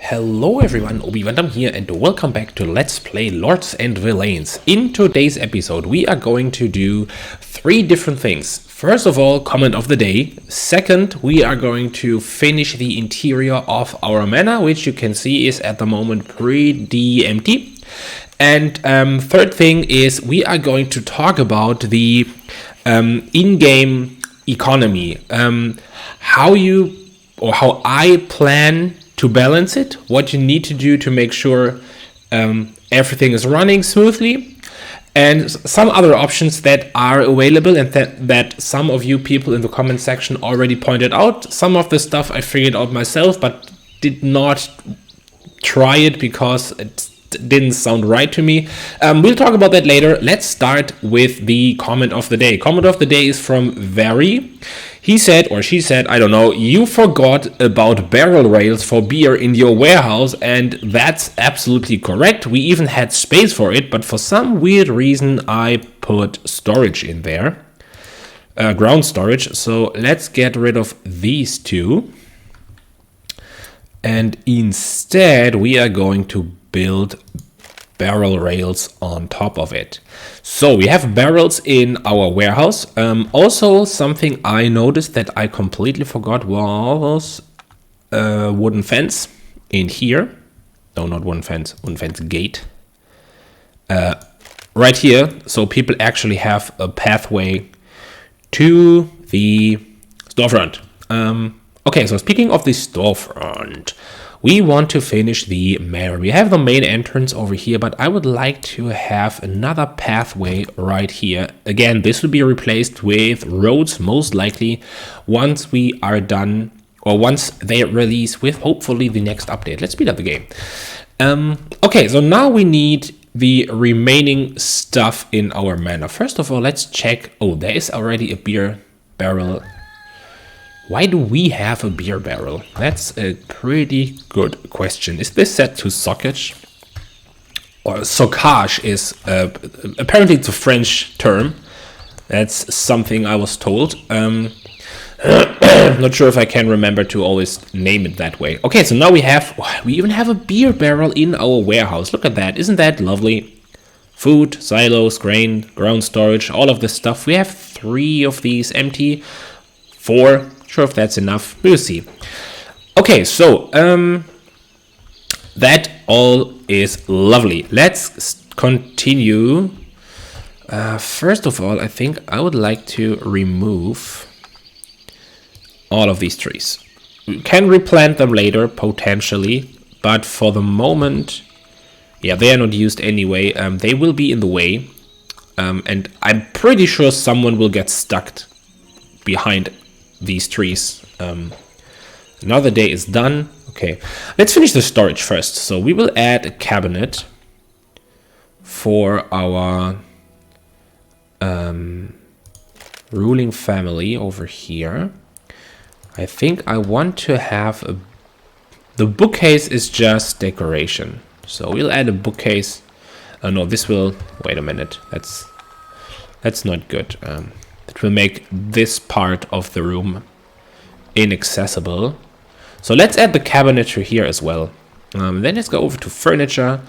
Hello everyone, ObiVanDamme here and welcome back to Let's Play Lords and Villains. In today's episode we are going to do three different things. First of all, comment of the day. Second, we are going to finish the interior of our manor, which you can see is at the moment pretty empty. And third thing is we are going to talk about the in-game economy. How I plan to balance it, what you need to do to make sure everything is running smoothly, and some other options that are available and that some of you people in the comment section already pointed out. Some of the stuff I figured out myself but did not try it because it didn't sound right to me. We'll talk about that later. Let's start with the comment of the day. Comment of the day is from Very. He said, or she said, I don't know, you forgot about barrel rails for beer in your warehouse, and that's absolutely correct. We even had space for it, but for some weird reason I put storage in there, ground storage. So let's get rid of these two. And instead we are going to build barrel rails on top of it. So we have barrels in our warehouse. Also, something I noticed that I completely forgot was a wooden fence in here. No, not wooden fence gate. Right here, so people actually have a pathway to the storefront. Okay, so speaking of the storefront, we want to finish the manor. We have the main entrance over here, but I would like to have another pathway right here. Again, this will be replaced with roads, most likely, once we are done, or once they release with hopefully the next update. Let's speed up the game. Okay, so now we need the remaining stuff in our manor. First of all, let's check. Oh, there is already a beer barrel. Why do we have a beer barrel? That's a pretty good question. Is this set to sockage? Or soccage is, apparently it's a French term. That's something I was told. Not sure if I can remember to always name it that way. Okay, so now we even have a beer barrel in our warehouse. Look at that, isn't that lovely? Food, silos, grain, ground storage, all of this stuff. We have 3 of these empty, 4. Sure if that's enough, we'll see. Okay, so that all is lovely. Let's continue. First of all, I think I would like to remove all of these trees. We can replant them later, potentially, but for the moment, yeah, they are not used anyway. They will be in the way, and I'm pretty sure someone will get stuck behind these trees. Another day is done. Okay, let's finish the storage first. So we will add a cabinet for our ruling family over here. I think I want to have the bookcase is just decoration, so we'll add a bookcase. No, this will, wait a minute, that's not good. It will make this part of the room inaccessible. So let's add the cabinetry here as well. Then let's go over to furniture.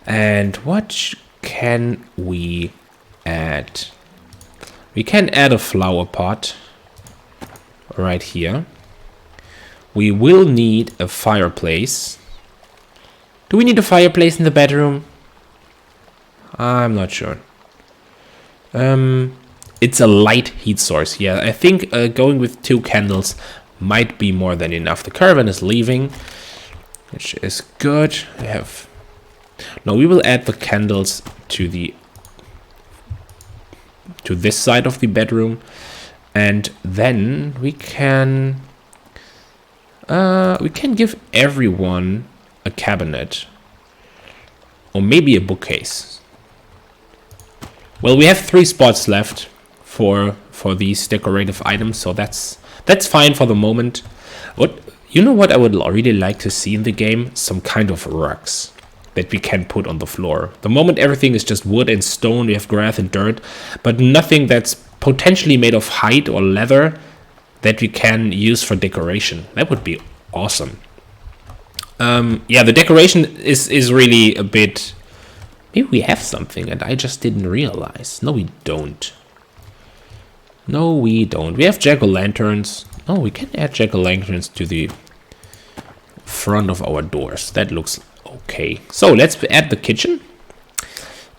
And what can we add? We can add a flower pot right here. We will need a fireplace. Do we need a fireplace in the bedroom? I'm not sure. It's a light heat source. Yeah, I think going with 2 candles might be more than enough. The caravan is leaving, which is good. We will add the candles to this side of the bedroom, and then we can give everyone a cabinet or maybe a bookcase. Well, we have 3 spots left for these decorative items, so that's fine for the moment. You know what I would really like to see in the game? Some kind of rugs that we can put on the floor. The moment everything is just wood and stone, we have grass and dirt, but nothing that's potentially made of hide or leather that we can use for decoration. That would be awesome. Yeah, the decoration is really a bit... Maybe we have something and I just didn't realize. No, we don't. No, we don't. We have jack-o'-lanterns. Oh, we can add jack-o'-lanterns to the front of our doors. That looks okay. So let's add the kitchen.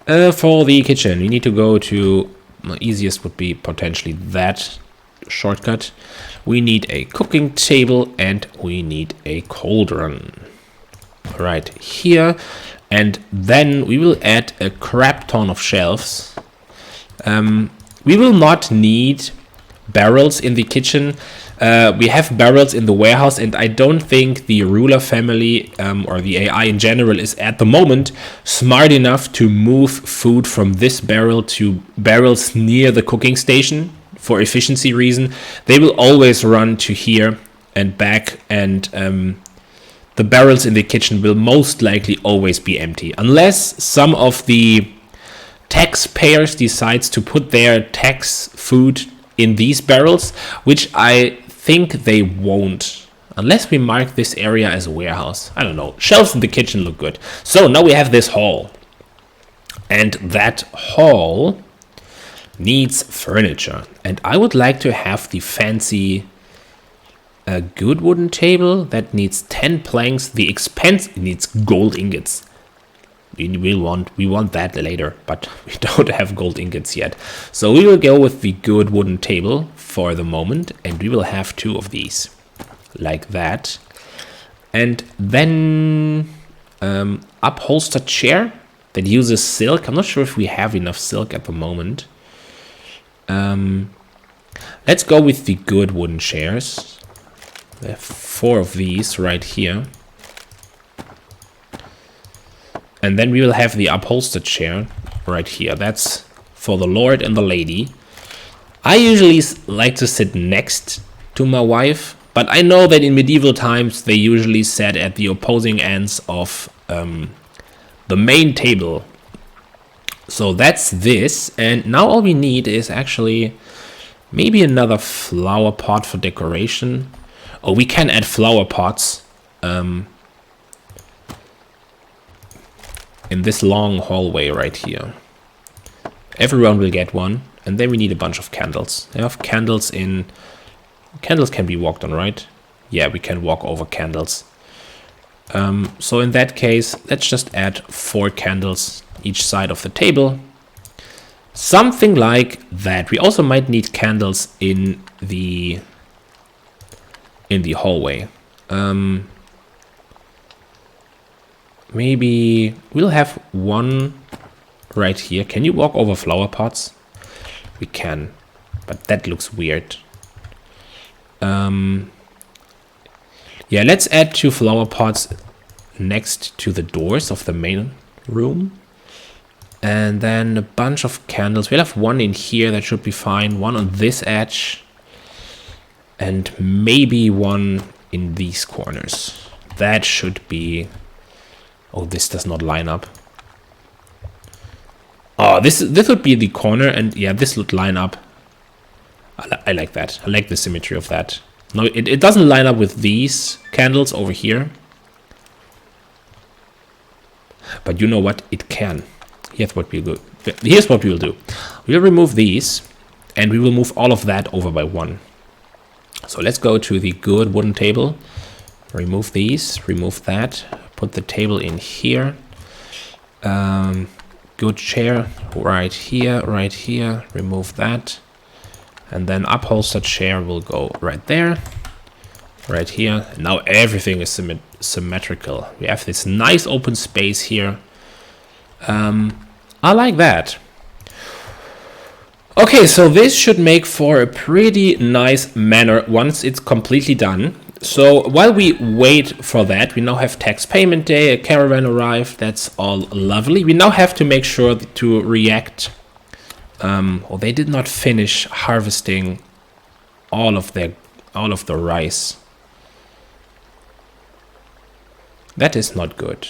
For the kitchen, we need to go to... The easiest would be potentially that shortcut. We need a cooking table and we need a cauldron. Right here. And then we will add a crap ton of shelves. We will not need barrels in the kitchen. We have barrels in the warehouse, and I don't think the ruler family or the AI in general is at the moment smart enough to move food from this barrel to barrels near the cooking station for efficiency reason. They will always run to here and back, and the barrels in the kitchen will most likely always be empty unless some of the taxpayers decides to put their tax food in these barrels, which I think they won't, unless we mark this area as a warehouse. I don't know. Shelves in the kitchen look good. So now we have this hall, and that hall needs furniture, and I would like to have the fancy good wooden table that needs 10 planks. The expense needs gold ingots. We want that later, but we don't have gold ingots yet. So we will go with the good wooden table for the moment, and we will have 2 of these, like that. And then upholstered chair that uses silk. I'm not sure if we have enough silk at the moment. Let's go with the good wooden chairs. We have 4 of these right here. And then we will have the upholstered chair right here. That's for the lord and the lady. I usually like to sit next to my wife, but I know that in medieval times they usually sat at the opposing ends of the main table. So that's this. And now all we need is actually maybe another flower pot for decoration. Oh, we can add flower pots. In this long hallway right here. Everyone will get one, and then we need a bunch of candles. I have candles in... Candles can be walked on, right? Yeah, we can walk over candles. So in that case, let's just add 4 candles each side of the table. Something like that. We also might need candles in the hallway. Maybe we'll have 1 right here. Can you walk over flower pots? We can, but that looks weird. Yeah, let's add 2 flower pots next to the doors of the main room. And then a bunch of candles. We'll have 1 in here, that should be fine. 1 on this edge. And maybe 1 in these corners. That should be... Oh, this does not line up. Oh, this would be the corner, and yeah, this would line up. I like that. I like the symmetry of that. No, it doesn't line up with these candles over here. But you know what? It can. Here's what we'll do. Here's what we will do. We'll remove these, and we will move all of that over by 1. So let's go to the good wooden table. Remove these. Remove that. Put the table in here. Good chair right here, right here. Remove that. And then upholstered chair will go right there, right here. Now everything is symmetrical. We have this nice open space here. I like that. Okay, so this should make for a pretty nice manor once it's completely done. So while we wait for that, we now have tax payment day, a caravan arrived, that's all lovely. We now have to make sure to react. Oh, they did not finish harvesting all of the rice. That is not good.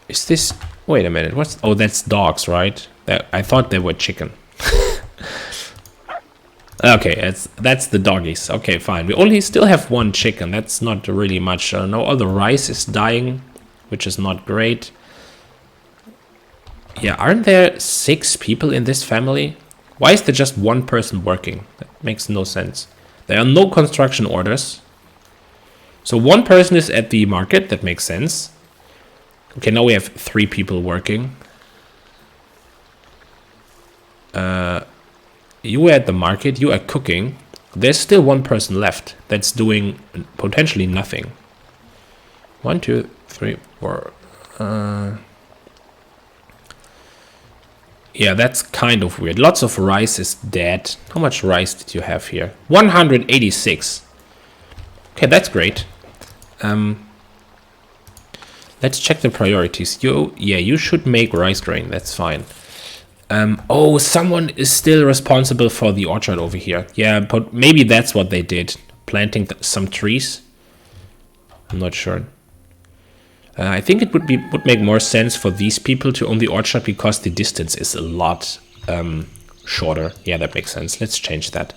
Is this... Wait a minute, what's... Oh, that's dogs, right? I thought they were chicken. Okay, that's the doggies. Okay, fine. We only still have one chicken. That's not really much. No, all the rice is dying, which is not great. Yeah, aren't there 6 people in this family? Why is there just one person working? That makes no sense. There are no construction orders. So one person is at the market. That makes sense. Okay, now we have 3 people working. You were at the market. You are cooking. There's still one person left that's doing potentially nothing. 1, 2, 3, 4. Yeah, that's kind of weird. Lots of rice is dead. How much rice did you have here? 186. Okay, that's great. Let's check the priorities. You should make rice grain. That's fine. Oh, someone is still responsible for the orchard over here. Yeah, but maybe that's what they did. Planting some trees. I'm not sure. I think it would make more sense for these people to own the orchard because the distance is a lot shorter. Yeah, that makes sense. Let's change that.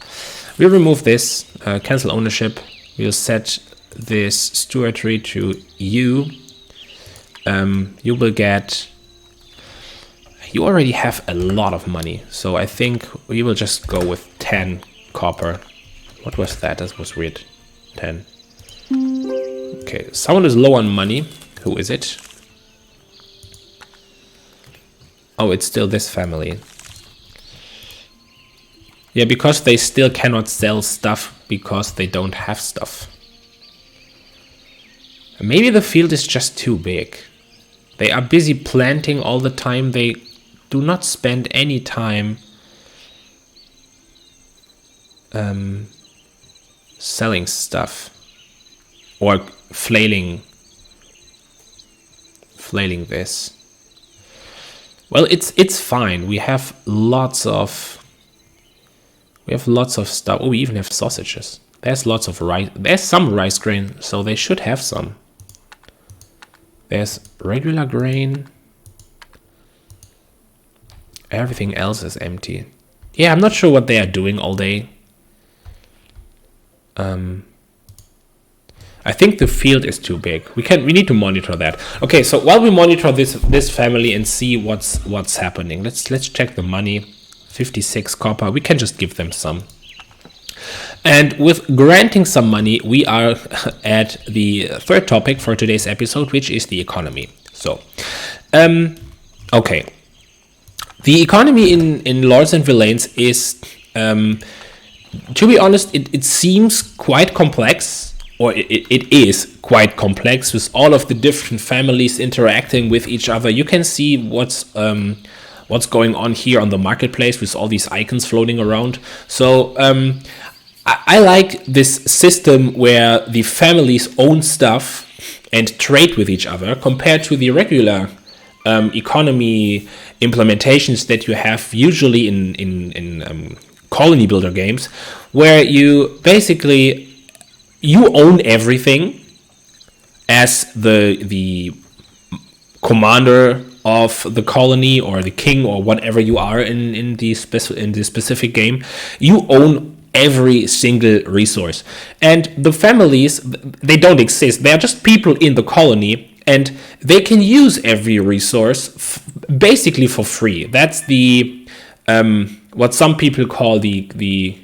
We'll remove this, cancel ownership. We'll set this stewardry to you. You will get... You already have a lot of money, so I think we will just go with 10 copper. What was that? That was weird. 10. Okay, someone is low on money. Who is it? Oh, it's still this family. Yeah, because they still cannot sell stuff because they don't have stuff. Maybe the field is just too big. They are busy planting all the time. They do not spend any time selling stuff or flailing this. Well, it's fine. We have lots of stuff. Oh, we even have sausages. There's lots of rice. There's some rice grain, so they should have some. There's regular grain. Everything else is empty. Yeah, I'm not sure what they are doing all day. I think the field is too big. We need to monitor that. Okay, so while we monitor this family and see what's happening, let's check the money. 56 copper. We can just give them some. And with granting some money, we are at the third topic for today's episode, which is the economy. So, okay. The economy in Lords and Villeins is, to be honest, it seems quite complex. Or it is quite complex with all of the different families interacting with each other. You can see what's going on here on the marketplace with all these icons floating around. So I like this system where the families own stuff and trade with each other compared to the regular economy implementations that you have usually in colony builder games, where you basically you own everything as the commander of the colony or the king or whatever you are in the specific game. You own every single resource, and the families, they don't exist. They are just people in the colony, and they can use every resource basically for free. That's the what some people call the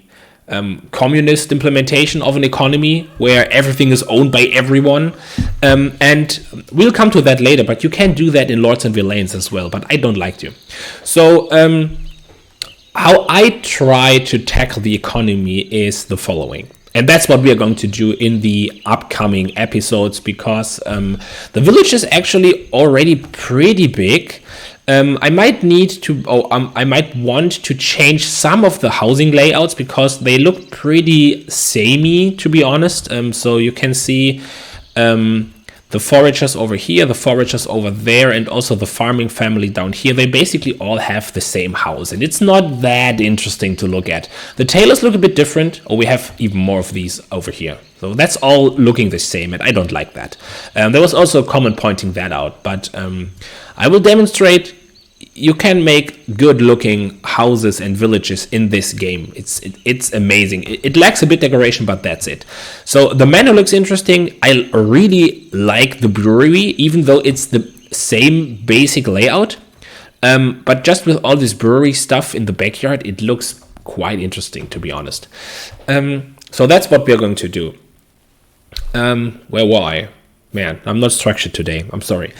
communist implementation of an economy where everything is owned by everyone, and we'll come to that later, but you can do that in Lords and Villeins as well, but I don't like to. So how I try to tackle the economy is the following, and that's what we are going to do in the upcoming episodes, because the village is actually already pretty big. I might I might want to change some of the housing layouts because they look pretty samey, to be honest. So you can see the foragers over here, the foragers over there, and also the farming family down here. They basically all have the same house, and it's not that interesting to look at. The tailors look a bit different. Oh, we have even more of these over here. So that's all looking the same, and I don't like that. There was also a comment pointing that out, but I will demonstrate you can make good looking houses and villages in this game. It's amazing. It lacks a bit decoration, but that's it. So the menu looks interesting. I really like the brewery, even though it's the same basic layout. But just with all this brewery stuff in the backyard, it looks quite interesting, to be honest. So that's what we're going to do. Where were I? Man, I'm not structured today. I'm sorry.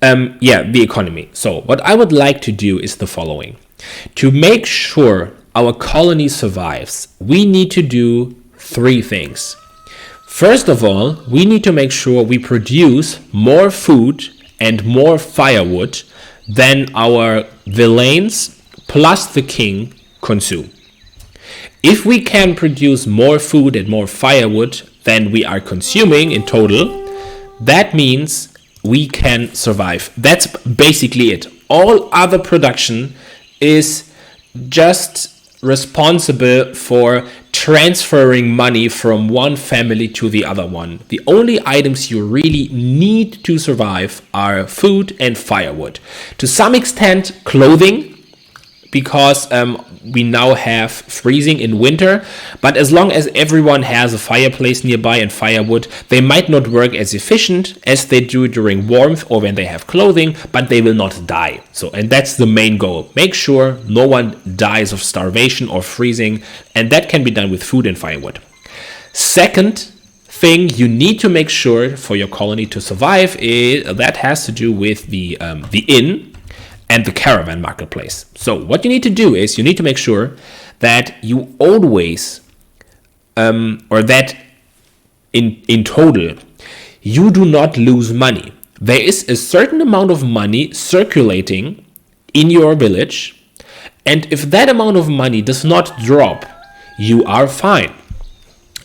The economy. So what I would like to do is the following. To make sure our colony survives, we need to do 3 things. First of all, we need to make sure we produce more food and more firewood than our villeins plus the king consume. If we can produce more food and more firewood than we are consuming in total, that means we can survive. That's basically it. All other production is just responsible for transferring money from one family to the other one. The only items you really need to survive are food and firewood. To some extent, clothing, because we now have freezing in winter, but as long as everyone has a fireplace nearby and firewood, they might not work as efficient as they do during warmth or when they have clothing, but they will not die. And that's the main goal. Make sure no one dies of starvation or freezing, and that can be done with food and firewood. Second thing you need to make sure for your colony to survive that has to do with the inn and the Caravan Marketplace. So what you need to do is you need to make sure that you always, or that in total, you do not lose money. There is a certain amount of money circulating in your village, and if that amount of money does not drop, you are fine.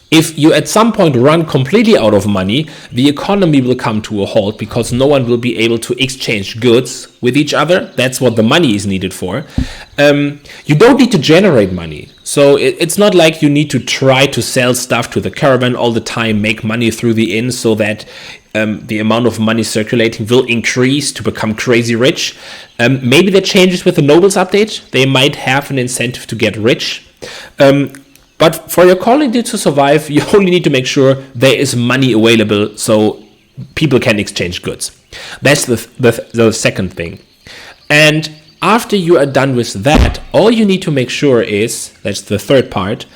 If you at some point run completely out of money, the economy will come to a halt because no one will be able to exchange goods with each other. That's what the money is needed for. You don't need to generate money. So it's not like you need to try to sell stuff to the caravan all the time, make money through the inn so that the amount of money circulating will increase to become crazy rich. Maybe that changes with the nobles update. They might have an incentive to get rich. But for your colony to survive, you only need to make sure there is money available so people can exchange goods. That's the second thing. And after you are done with that, all you need to make sure is, that's the third part,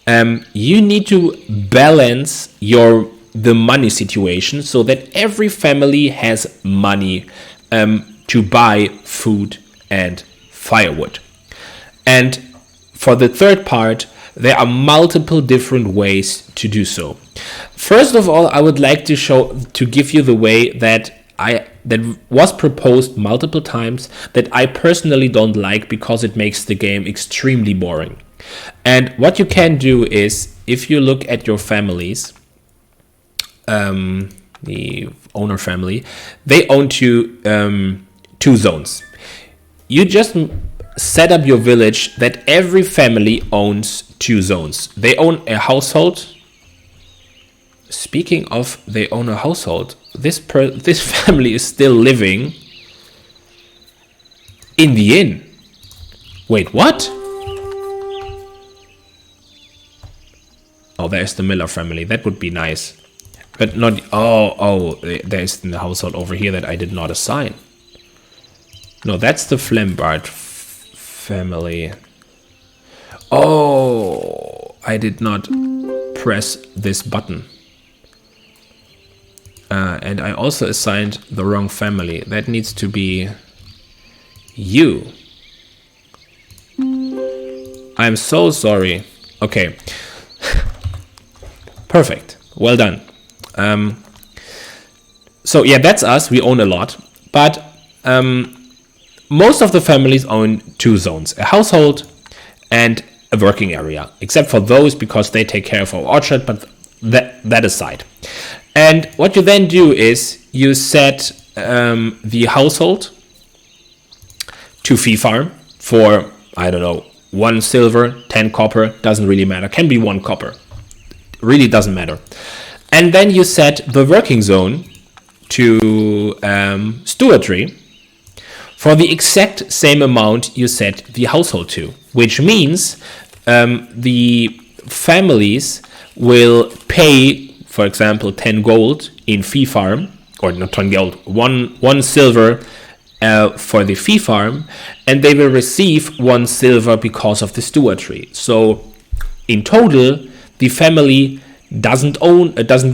you need to balance the money situation so that every family has money to buy food and firewood. And for the third part, there are multiple different ways to do so. First of all, I would like to give you the way that was proposed multiple times that I personally don't like because it makes the game extremely boring. And what you can do is, if you look at your families, the owner family, they own two zones. You just set up your village that every family owns 2 zones. They own a household. Speaking of they own a household, this family is still living in the inn. Wait, what? Oh, there's the Miller family. That would be nice. But not... Oh, there's the household over here that I did not assign. No, that's the Flambard family. Oh, I did not press this button. And I also assigned the wrong family. That needs to be you. I'm so sorry. Okay. Perfect. Well done. So yeah, that's us. We own a lot. But most of the families own 2 zones. A household and a working area. Except for those because they take care of our orchard, but that aside. And what you then do is you set the household to fee farm for, I don't know, 1 silver, 10 copper, doesn't really matter. Can be 1 copper. Really doesn't matter. And then you set the working zone to stewardry for the exact same amount you set the household to, which means the families will pay, for example, 10 gold in fee farm, or not 10 gold, one silver for the fee farm, and they will receive 1 silver because of the stewardry. So in total, the family doesn't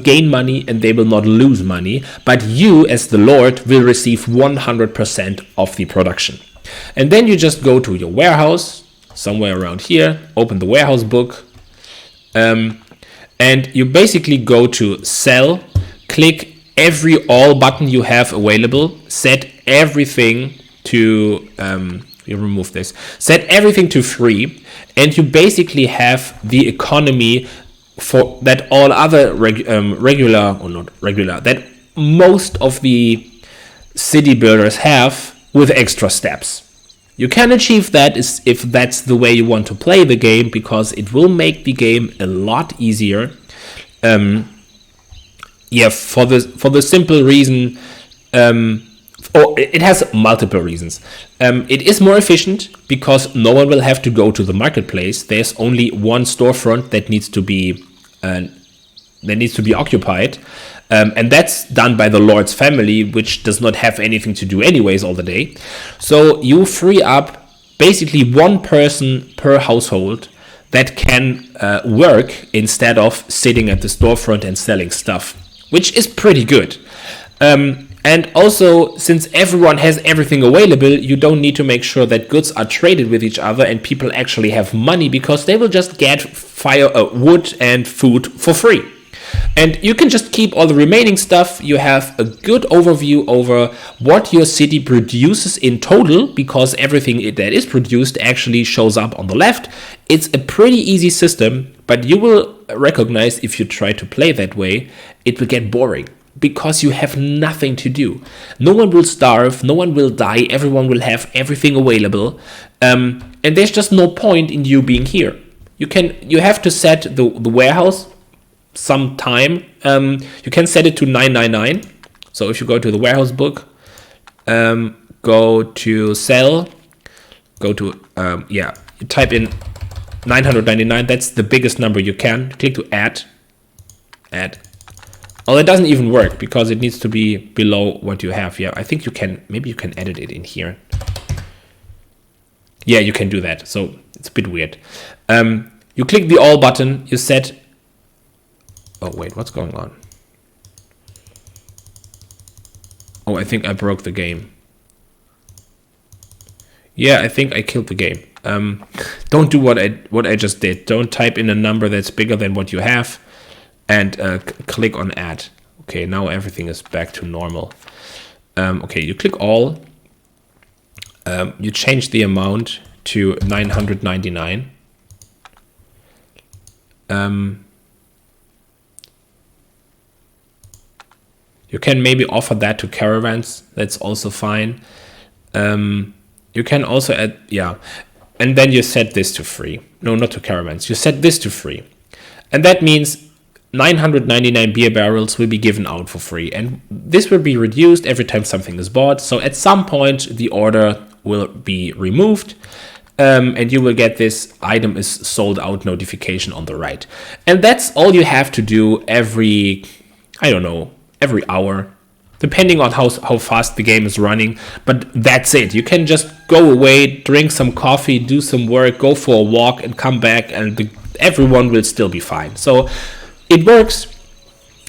gain money, and they will not lose money, but you as the lord will receive 100% of the production. And then you just go to your warehouse somewhere around here, open the warehouse book, and you basically go to sell, click every all button you have available, set everything to you remove this, set everything to free, and you basically have the economy for that all other that most of the city builders have with extra steps. You can achieve that if that's the way you want to play the game, because it will make the game a lot easier. For the simple reason, or it has multiple reasons. It is more efficient because no one will have to go to the marketplace. There's only one storefront that needs to be occupied, and that's done by the Lord's family, which does not have anything to do anyways all the day. So you free up basically one person per household that can work instead of sitting at the storefront and selling stuff, which is pretty good. And also, since everyone has everything available, you don't need to make sure that goods are traded with each other and people actually have money, because they will just get wood and food for free. And you can just keep all the remaining stuff. You have a good overview over what your city produces in total, because everything that is produced actually shows up on the left. It's a pretty easy system, but you will recognize if you try to play that way, it will get boring, because you have nothing to do. No one will starve, no one will die, everyone will have everything available, and there's just no point in you being here. You have to set the warehouse some time. You can set it to 999. So if you go to the warehouse book, go to sell, go to you type in 999. That's the biggest number you can. Click to add. Oh, it doesn't even work because it needs to be below what you have. Yeah, I think maybe you can edit it in here. Yeah, you can do that. So it's a bit weird. You click the all button, you set. Oh, wait, what's going on? Oh, I think I broke the game. Yeah, I think I killed the game. Don't do what I just did. Don't type in a number that's bigger than what you have. And click on add. Okay, now everything is back to normal. Okay, you click all. You change the amount to 999. You can maybe offer that to caravans. That's also fine. You can also add, and then you set this to free. No, not to caravans. You set this to free. And that means 999 beer barrels will be given out for free, and this will be reduced every time something is bought. So at some point the order will be removed, and you will get this item is sold out notification on the right. And that's all you have to do every hour, depending on how fast the game is running. But that's it. You can just go away, drink some coffee, do some work, go for a walk, and come back, and everyone will still be fine. So it works.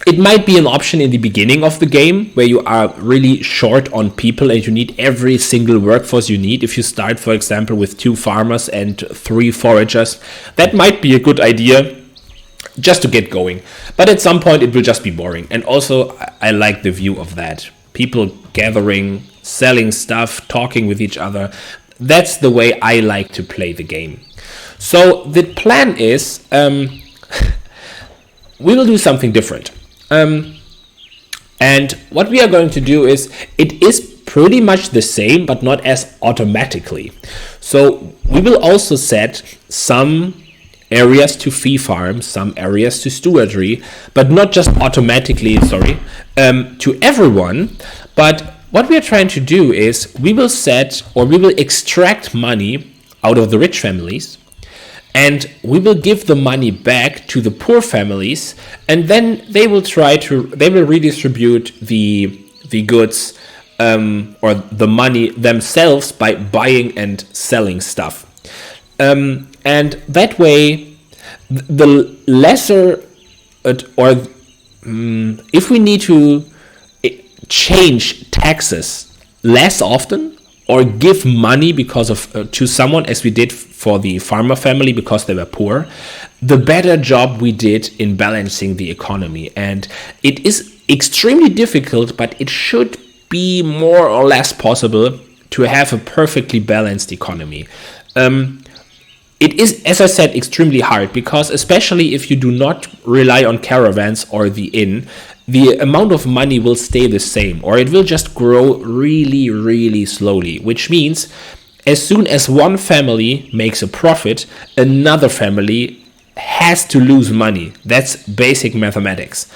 It might be an option in the beginning of the game where you are really short on people and you need every single workforce you need. If you start, for example, with 2 farmers and 3 foragers, that might be a good idea just to get going. But at some point it will just be boring. And also I like the view of that. People gathering, selling stuff, talking with each other. That's the way I like to play the game. So the plan is we will do something different. And what we are going to do is, it is pretty much the same, but not as automatically. So we will also set some areas to fee farm, some areas to stewardry, but not just automatically, to everyone. But what we are trying to do is we will extract money out of the rich families, and we will give the money back to the poor families, and then they will redistribute the goods or the money themselves by buying and selling stuff. And that way, the lesser, if we need to change taxes less often, or give money because of to someone, as we did for the farmer family because they were poor, the better job we did in balancing the economy. And it is extremely difficult, but it should be more or less possible to have a perfectly balanced economy. It is, as I said, extremely hard, because especially if you do not rely on caravans or the inn, the amount of money will stay the same, or it will just grow really, really slowly, which means as soon as one family makes a profit, another family has to lose money. That's basic mathematics.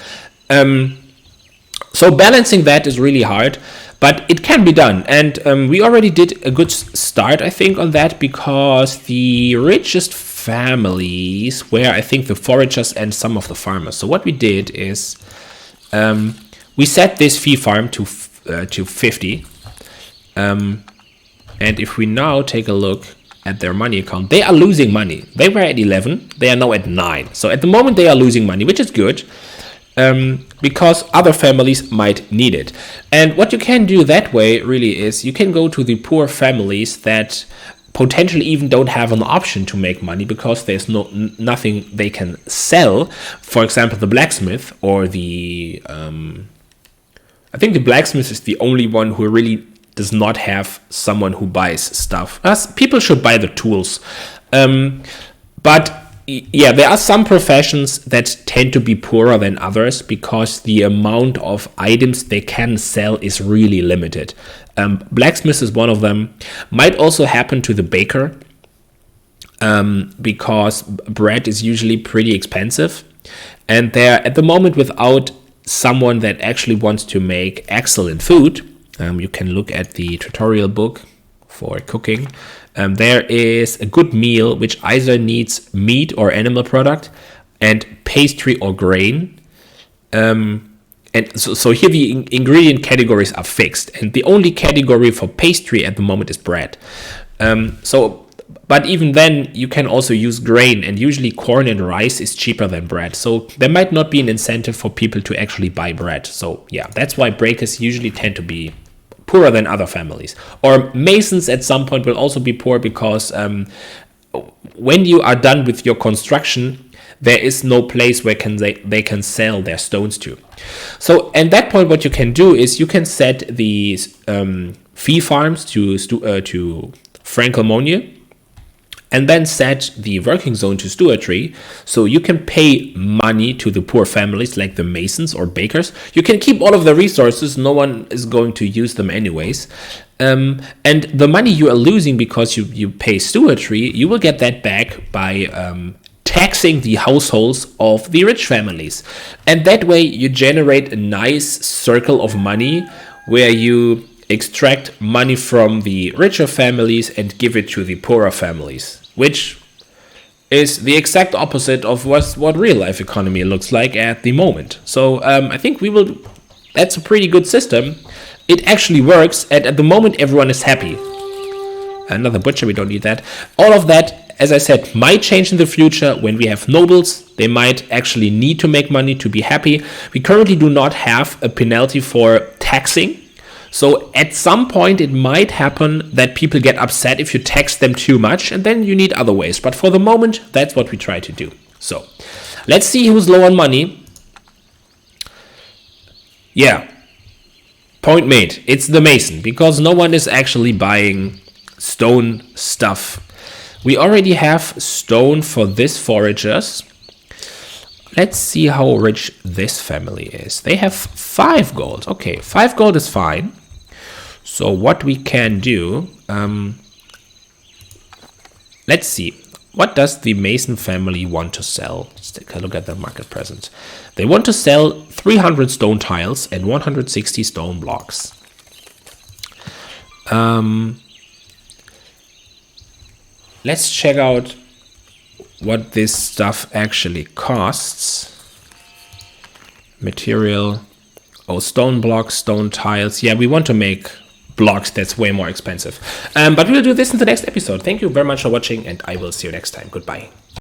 So balancing that is really hard, but it can be done. And we already did a good start, I think, on that, because the richest families were, I think, the foragers and some of the farmers. So what we did is we set this fee farm to 50. And if we now take a look at their money account, they are losing money. They were at 11. They are now at 9. So at the moment they are losing money, which is good. Because other families might need it. And what you can do that way really is you can go to the poor families that potentially even don't have an option to make money because there's nothing they can sell. For example, the blacksmith or the I think the blacksmith is the only one who really does not have someone who buys stuff. People should buy the tools. But yeah, there are some professions that tend to be poorer than others because the amount of items they can sell is really limited. Blacksmith is one of them. Might also happen to the baker because bread is usually pretty expensive. And they're at the moment without someone that actually wants to make excellent food. You can look at the tutorial book for cooking. There is a good meal which either needs meat or animal product and pastry or grain. And so here the ingredient categories are fixed, and the only category for pastry at the moment is bread. But even then you can also use grain, and usually corn and rice is cheaper than bread. So there might not be an incentive for people to actually buy bread. So yeah, that's why breakers usually tend to be poorer than other families. Or masons at some point will also be poor because when you are done with your construction, there is no place where they can sell their stones to. So at that point, what you can do is you can set these fee farms to Francomonnier, and then set the working zone to stewardry, so you can pay money to the poor families like the masons or bakers. You can keep all of the resources, no one is going to use them anyways. And the money you are losing because you pay stewardry, you will get that back by taxing the households of the rich families. And that way you generate a nice circle of money where you extract money from the richer families and give it to the poorer families, which is the exact opposite of what real life economy looks like at the moment. So I think that's a pretty good system. It actually works, and at the moment everyone is happy. Another butcher, we don't need that. All of that, as I said, might change in the future when we have nobles. They might actually need to make money to be happy. We currently do not have a penalty for taxing. So at some point it might happen that people get upset if you tax them too much, and then you need other ways. But for the moment, that's what we try to do. So let's see who's low on money. Yeah, point made. It's the mason, because no one is actually buying stone stuff. We already have stone for this foragers. Let's see how rich this family is. They have 5 gold. Okay, 5 gold is fine. So what we can do, let's see. What does the Mason family want to sell? Let's take a look at their market present. They want to sell 300 stone tiles and 160 stone blocks. Let's check out what this stuff actually costs. Material. Oh, stone blocks, stone tiles. Yeah, we want to make blocks. That's way more expensive. But we'll do this in the next episode. Thank you very much for watching, and I will see you next time. Goodbye.